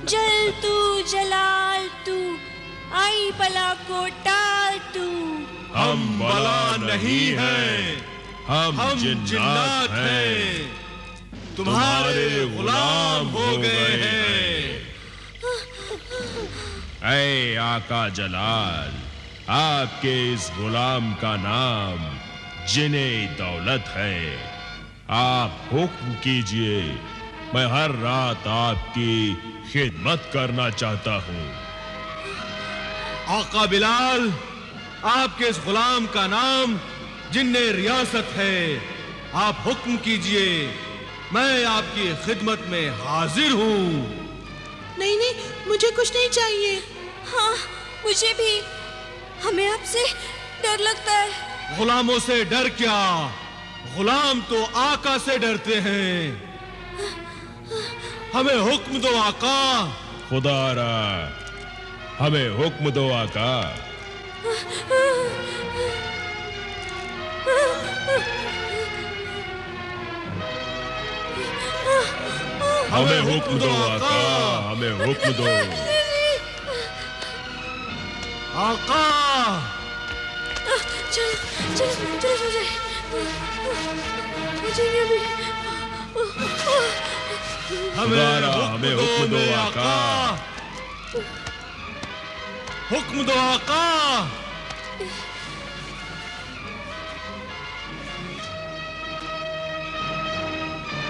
जल तू जलाल तू, आई बला को टाल तू। हम बला नहीं हैं, हम जिन्नात हैं, तुम्हारे गुलाम हो गए हैं। ऐ आका जलाल, आपके इस गुलाम का नाम जिने दौलत है। आप हुक्म कीजिए, मैं हर रात आपकी खिदमत करना चाहता हूँ। आका बिलाल, आपके इस गुलाम का नाम जिन्ने रियासत है। आप हुक्म कीजिए, मैं आपकी खिदमत में हाजिर हूँ। नहीं नहीं, मुझे कुछ नहीं चाहिए। हाँ, मुझे भी। हमें आपसे डर लगता है। गुलामों से डर क्या, गुलाम तो आका से डरते हैं। हमें हुक्म दो आका। खुदारा, हमें हुक्म दो आका। हमें हुक्म दो आका, हमें हुक्म दो आका। चलो चलो चलो सो जाए। मुझे अभी हमें हुक्म दो आका। हुक्म दो आका।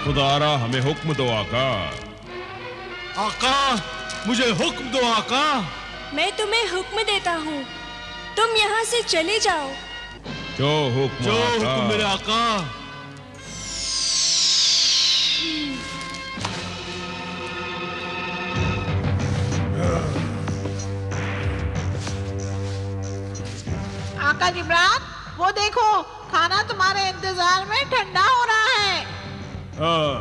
खुदारा, हमें हुक्म दो आका। आका, मुझे हुक्म दो आका। मैं तुम्हें हुक्म देता हूँ, तुम यहाँ से चले जाओ। जो हुक्म मेरे आका। आका जिब्रान, वो देखो, खाना तुम्हारे इंतजार में ठंडा हो रहा है। हाँ,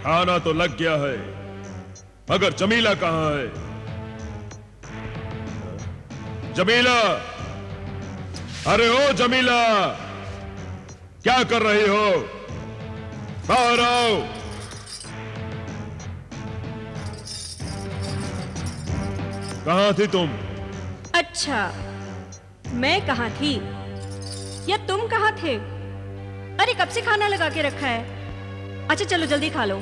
खाना तो लग गया है, मगर जमीला कहाँ है? जमीला, अरे ओ जमीला, क्या कर रही हो? बाहर आओ। कहाँ थी तुम? अच्छा, मैं कहाँ थी या तुम कहाँ थे? अरे कब से खाना लगा के रखा है। अच्छा चलो जल्दी खा लो।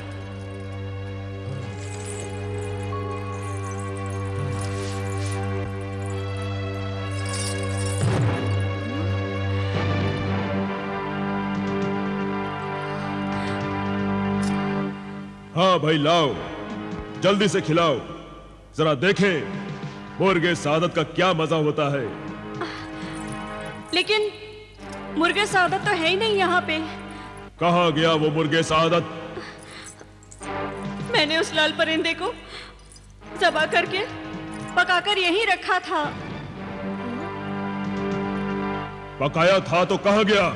हाँ भाई, लाओ, जल्दी से खिलाओ, जरा देखें मुर्गे सादत का क्या मजा होता है। लेकिन मुर्गे सादत तो है ही नहीं यहाँ पे। कहाँ गया वो मुर्गे सादत? मैंने उस लाल परिंदे को ज़बा करके पकाकर यहीं रखा था। पकाया था तो कहाँ गया?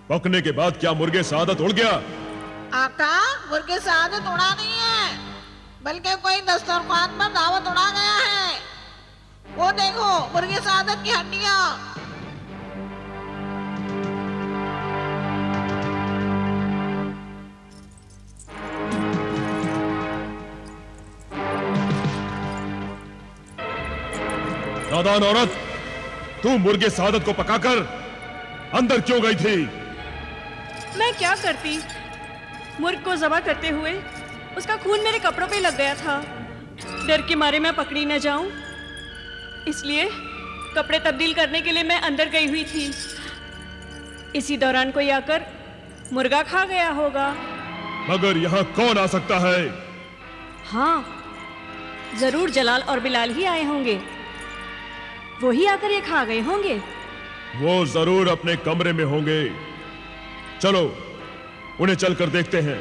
पकने के बाद क्या मुर्गे सादत उड़ गया? आका, मुर्गे सादत उड़ा नहीं है, बल्कि कोई दस्तरखान पर दावत उड़ा गया है। वो देखो, मुर्गे सादत की हड्डियां। नादान औरत, तू मुर्गे सादत को पकाकर अंदर क्यों गई थी? मैं क्या करती? मुर्ग को ज़बा करते हुए उसका खून मेरे कपड़ों पे लग गया था। डर के मारे मैं पकड़ी न जाऊं, इसलिए कपड़े तब्दील करने के लिए मैं अंदर गई हुई थी। इसी दौरान कोई आकर मुर्गा खा गया होगा। मगर यहाँ कौन आ सकता है? हाँ, जरूर जलाल और बिलाल ही आए होंगे। वो ही आकर ये खा गए होंगे। वो जरूर अपने कमरे में होंगे। चलो उन्हें चलकर देखते हैं।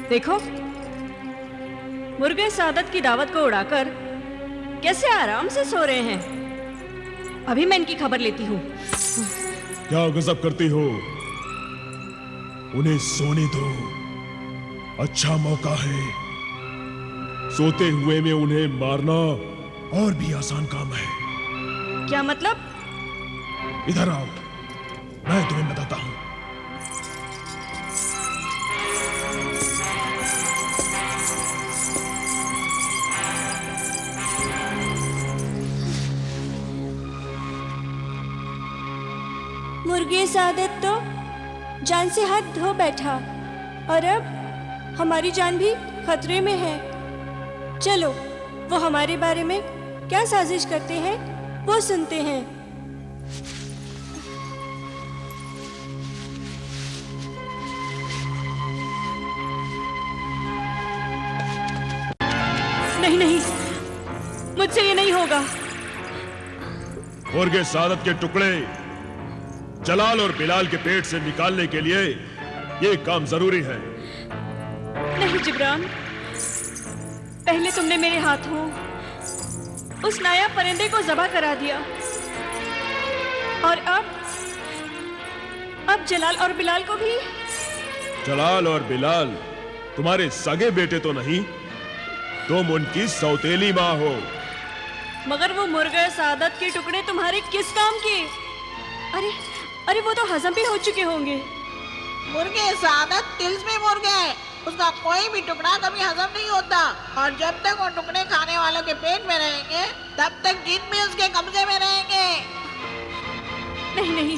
देखो, मुर्गे सादत की दावत को उड़ाकर कैसे आराम से सो रहे हैं। अभी मैं इनकी खबर लेती हूँ। क्या गजब करती हो? उन्हें सोने दो, अच्छा मौका है। सोते हुए में उन्हें मारना और भी आसान काम है। क्या मतलब? इधर आओ, मैं तुम्हें बताता हूं। मुर्गे सादत तो जान से हाथ धो बैठा और अब हमारी जान भी खतरे में है। चलो वो हमारे बारे में क्या साजिश करते हैं वो सुनते हैं। नहीं नहीं, मुझसे ये नहीं होगा। मुर्गे सादत के टुकड़े जलाल और बिलाल के पेट से निकालने के लिए ये काम जरूरी है। नहीं जिब्रान, पहले तुमने मेरे हाथों उस नायाब परिंदे को ज़बह करा दिया और अब जलाल और बिलाल को भी। जलाल और बिलाल तुम्हारे सगे बेटे तो नहीं, तुम उनकी सौतेली माँ हो। मगर वो मुर्गे सादत के टुकड़े तुम्हारे किस काम के? अरे अरे वो तो हजम भी हो चुके होंगे। मुर्गे सादत तिल्स्मी मुर्गे है, उसका कोई भी टुकड़ा कभी हजम नहीं होता और जब तक वो टुकड़े खाने वालों के पेट में रहेंगे तब तक जिन भी उसके कब्जे में रहेंगे। नहीं नहीं,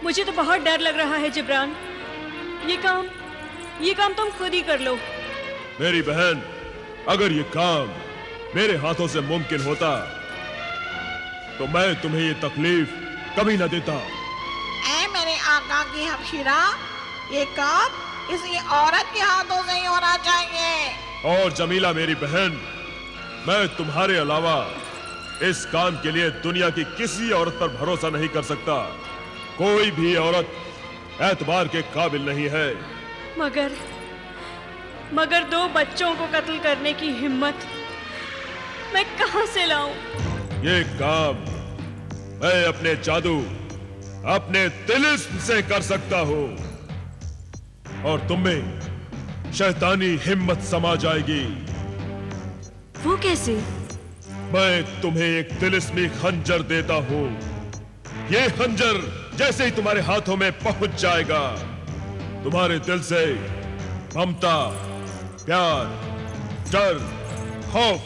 मुझे तो बहुत डर लग रहा है जिब्रान। ये काम तुम खुद ही कर लो। मेरी बहन, अगर ये काम मेरे हाथों से मुमकिन होता तो मैं तुम्हें ये तकलीफ कभी न देता। ऐ मेरे आका की हमशीरा, ये काम किसी औरत के हाथों से ही होना चाहिए। और जमीला मेरी बहन, मैं तुम्हारे अलावा इस काम के लिए दुनिया की किसी औरत पर भरोसा नहीं कर सकता। कोई भी औरत एतबार के काबिल नहीं है। मगर 2 बच्चों को कत्ल करने की हिम्मत मैं कहां से लाऊं? ये काम मैं अपने जादू, अपने तिलिस्म से कर सकता हूं और तुम में शैतानी हिम्मत समा जाएगी। वो कैसे? मैं तुम्हें एक तिलिस्मी खंजर देता हूं। ये खंजर जैसे ही तुम्हारे हाथों में पहुंच जाएगा, तुम्हारे दिल से ममता, प्यार, डर, खौफ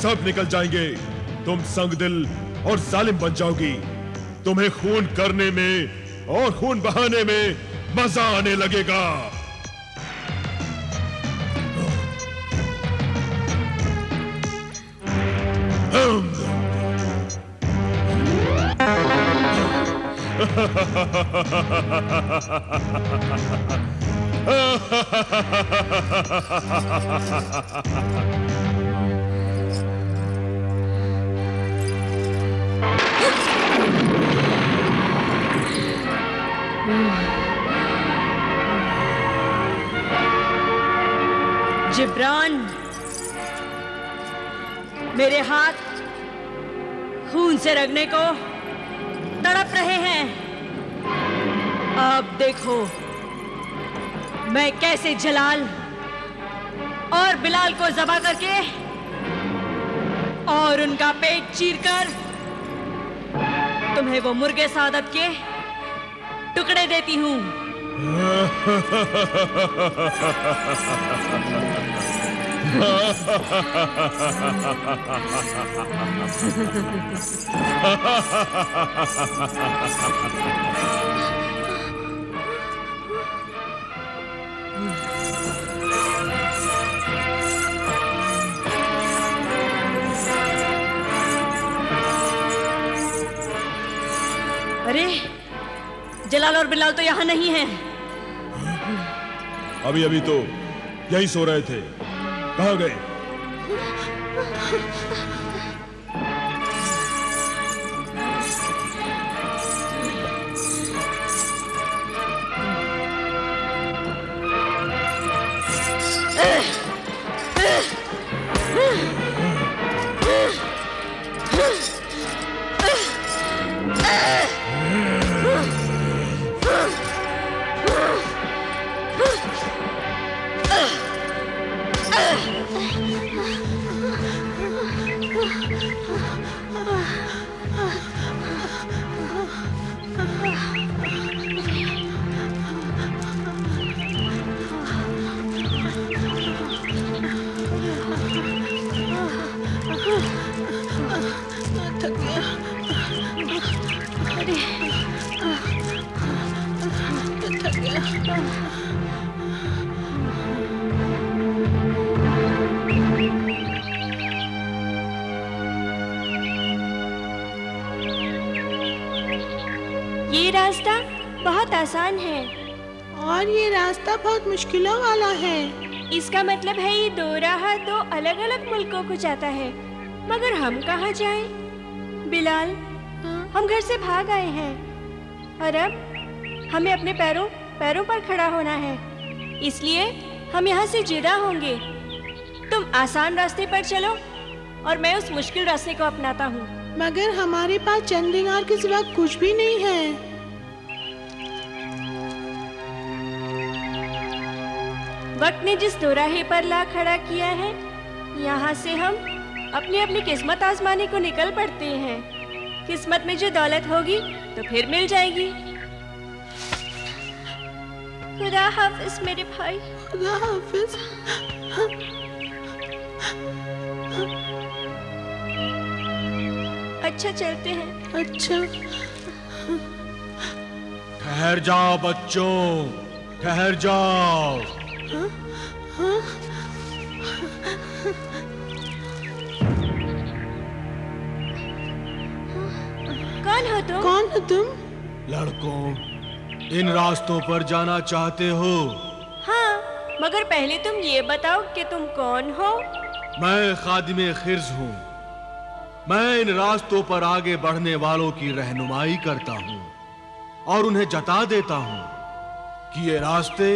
सब निकल जाएंगे। तुम संगदिल और जालिम बन जाओगी। तुम्हें खून करने में और खून बहाने में मजा आने लगेगा। जिब्रान, मेरे हाथ खून से रगने को तड़प रहे हैं। अब देखो मैं कैसे जलाल और बिलाल को ज़बह करके और उनका पेट चीरकर तुम्हें वो मुर्गे सादत के टुकड़े देती हूँ। अरे जलाल और बिलाल तो यहाँ नहीं हैं। अभी अभी तो यही सो रहे थे, कहाँ गए? थक गया। अरे थक गया। ये रास्ता बहुत आसान है। और ये रास्ता बहुत मुश्किलों वाला है। इसका मतलब है ये दो राह दो अलग अलग मुल्कों को जाता है। मगर हम कहाँ जाएं? बिलाल, हम घर से भाग आए हैं और अब हमें अपने पैरों पर खड़ा होना है। इसलिए हम यहाँ से जुदा होंगे। तुम आसान रास्ते पर चलो और मैं उस मुश्किल रास्ते को अपनाता हूँ। मगर हमारे पास चंद दिनार के सिवा कुछ भी नहीं है। वक्त ने जिस दोराहे पर ला खड़ा किया है, यहाँ से हम अपनी अपनी किस्मत आजमाने को निकल पड़ते हैं। किस्मत में जो दौलत होगी तो फिर मिल जाएगी। खुदा हाफिज मेरे भाई। खुदा हाफिज। अच्छा चलते हैं। अच्छा। ठहर जाओ बच्चों, ठहर जाओ। कौन हो तुम? कौन हो तुम? लड़कों, इन रास्तों पर जाना चाहते हो? हाँ, मगर पहले तुम ये बताओ कि तुम कौन हो? मैं खादिमे खिर्ज हूँ। मैं इन रास्तों पर आगे बढ़ने वालों की रहनुमाई करता हूँ और उन्हें जता देता हूँ कि ये रास्ते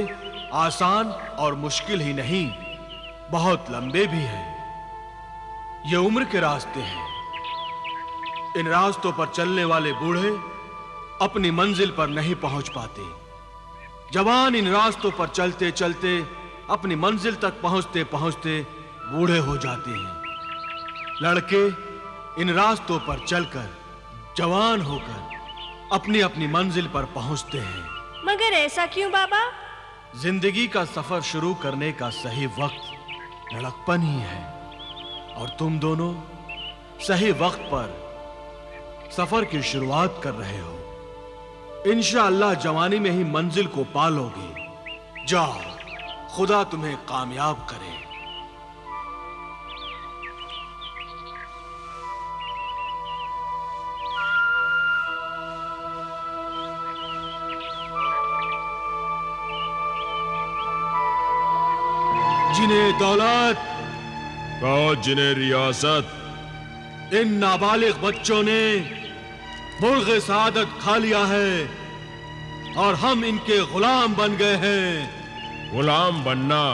आसान और मुश्किल ही नहीं, बहुत लंबे भी हैं। ये उम्र के रास्ते हैं। इन रास्तों पर चलने वाले बूढ़े अपनी मंजिल पर नहीं पहुंच पाते। जवान इन रास्तों पर चलते चलते अपनी मंजिल तक पहुंचते पहुंचते बूढ़े हो जाते हैं। लड़के इन रास्तों पर चलकर जवान होकर अपनी अपनी मंजिल पर पहुंचते हैं। मगर ऐसा क्यों बाबा? जिंदगी का सफर शुरू करने का सही वक्त लड़कपन ही है और तुम दोनों सही वक्त पर सफर की शुरुआत कर रहे हो। इंशाअल्लाह जवानी में ही मंजिल को पालोगे। जाओ, खुदा तुम्हें कामयाब करे। जिन्हें दौलत, कहो जिन्हें रियासत, इन नाबालिग बच्चों ने मुल्क सआदत खा लिया है और हम इनके गुलाम बन गए हैं। गुलाम बनना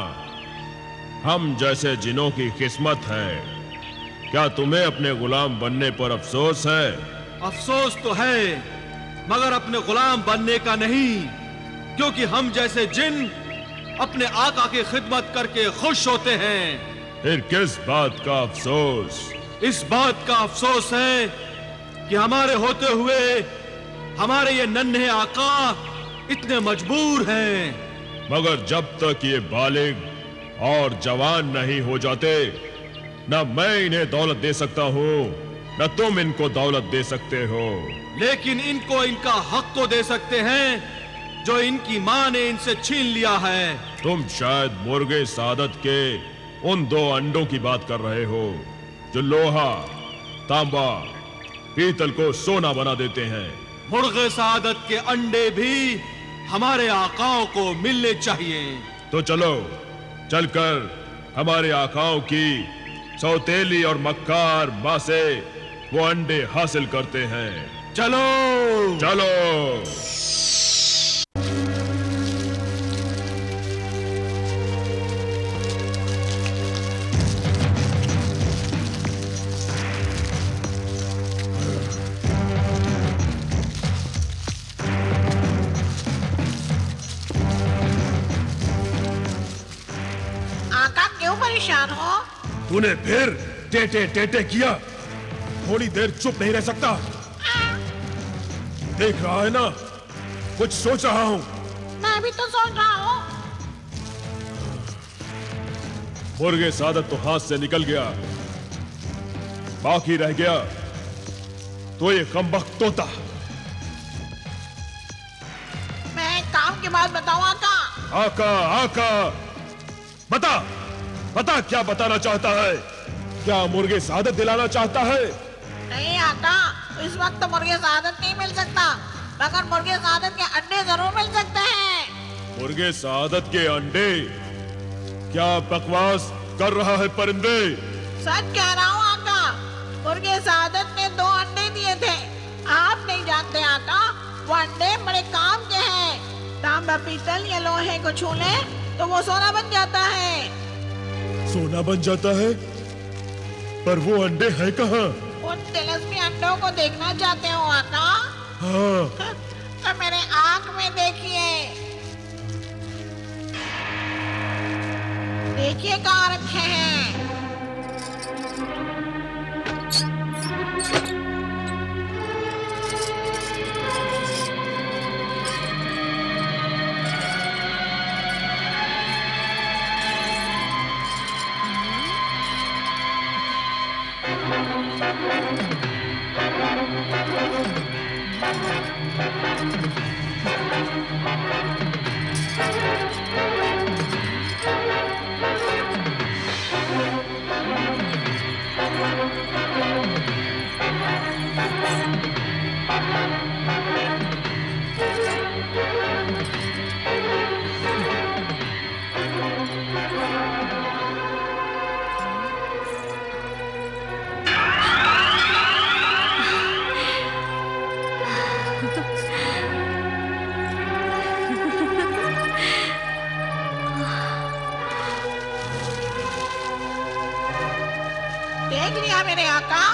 हम जैसे जिनों की किस्मत है। क्या तुम्हें अपने गुलाम बनने पर अफसोस है? अफसोस तो है, मगर अपने गुलाम बनने का नहीं, क्योंकि हम जैसे जिन अपने आका की खिदमत करके खुश होते हैं। फिर किस बात का अफसोस? इस बात का अफसोस है कि हमारे होते हुए हमारे ये नन्हे आका इतने मजबूर हैं। मगर जब तक ये बालिग और जवान नहीं हो जाते, न मैं इन्हें दौलत दे सकता हूँ, न तुम इनको दौलत दे सकते हो। लेकिन इनको इनका हक तो दे सकते हैं जो इनकी माँ ने इनसे छीन लिया है। तुम शायद मुर्गे सादत के उन 2 अंडों की बात कर रहे हो जो लोहा, तांबा, पीतल को सोना बना देते हैं। मुर्गे सादत के अंडे भी हमारे आकाओं को मिलने चाहिए। तो चलो, चलकर हमारे आकाओं की सौतेली और मक्कार माँ से वो अंडे हासिल करते हैं। चलो चलो। आका क्यों परेशान हो? तूने फिर टेटे टेटे किया। थोड़ी देर चुप नहीं रह सकता? देख रहा है ना, कुछ सोच रहा हूं। मैं भी तो सोच रहा हूँ। मुर्गे सादत तो हाथ से निकल गया, बाकी रह गया तो ये कमबख्त तोता। मैं एक काम की बात बताऊं आका। आका आका, बता बता, क्या बताना चाहता है? क्या मुर्गे सादत दिलाना चाहता है? नहीं आका, इस वक्त तो मुर्गे सादत नहीं मिल सकता, मगर मुर्गे सादत के अंडे जरूर मिल सकते हैं। मुर्गे सादत के अंडे? क्या बकवास कर रहा है परिंदे? सच कह रहा हूँ आका, मुर्गे सादत ने 2 अंडे दिए थे। आप नहीं जानते आका, वो अंडे बड़े काम के हैं। तांबा पीतल या लोहे को छू ले तो वो सोना बन जाता है। सोना बन जाता है? पर वो अंडे हैं कहाँ? उन तिलस्मी अंडों को देखना चाहते हो आका? हाँ। तो मेरे आँख में देखिए। देखिए कहाँ रखे हैं। देख लिया मेरे आका,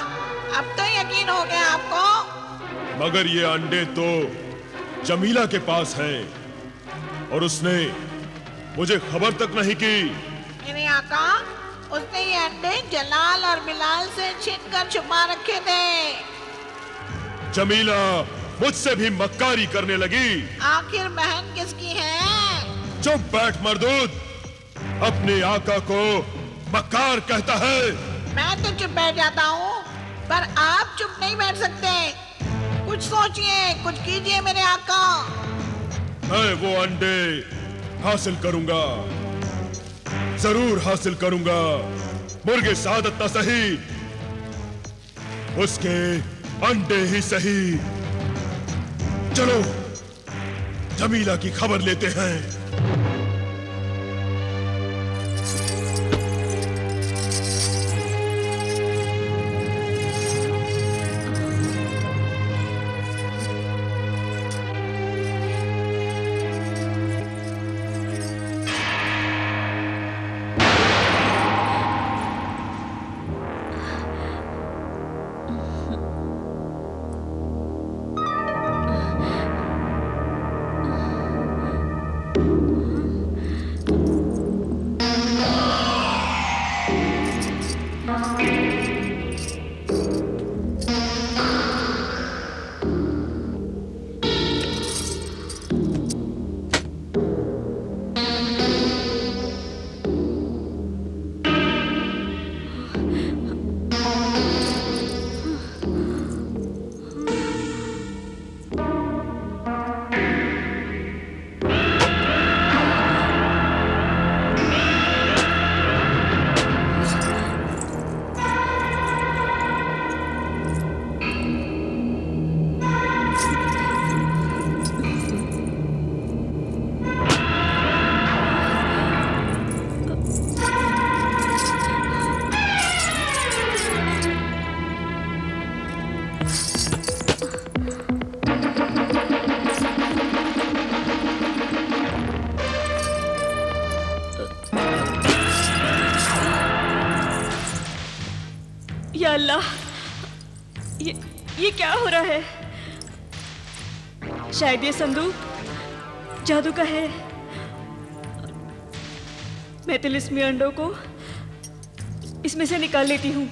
अब तो यकीन हो गया आपको। मगर ये अंडे तो जमीला के पास हैं और उसने मुझे खबर तक नहीं की। मेरे आका, उसने ये अंडे जलाल और बिलाल से छीन कर छुपा रखे थे। जमीला मुझसे भी मक्कारी करने लगी। आखिर बहन किसकी है? चुप बैठ मर्दूद, अपने आका को मक्कार कहता है। मैं तो चुप बैठ जाता हूँ, पर आप चुप नहीं बैठ सकते। कुछ सोचिए, कुछ कीजिए मेरे आका। मैं वो अंडे हासिल करूंगा, जरूर हासिल करूंगा। मुर्गे सादत न सही, उसके अंडे ही सही। चलो जमीला की खबर लेते हैं। या अल्लाह, ये क्या हो रहा है? शायद ये संदूक जादू का है। मैं तिलिस्मी अंडों को इसमें से निकाल लेती हूँ।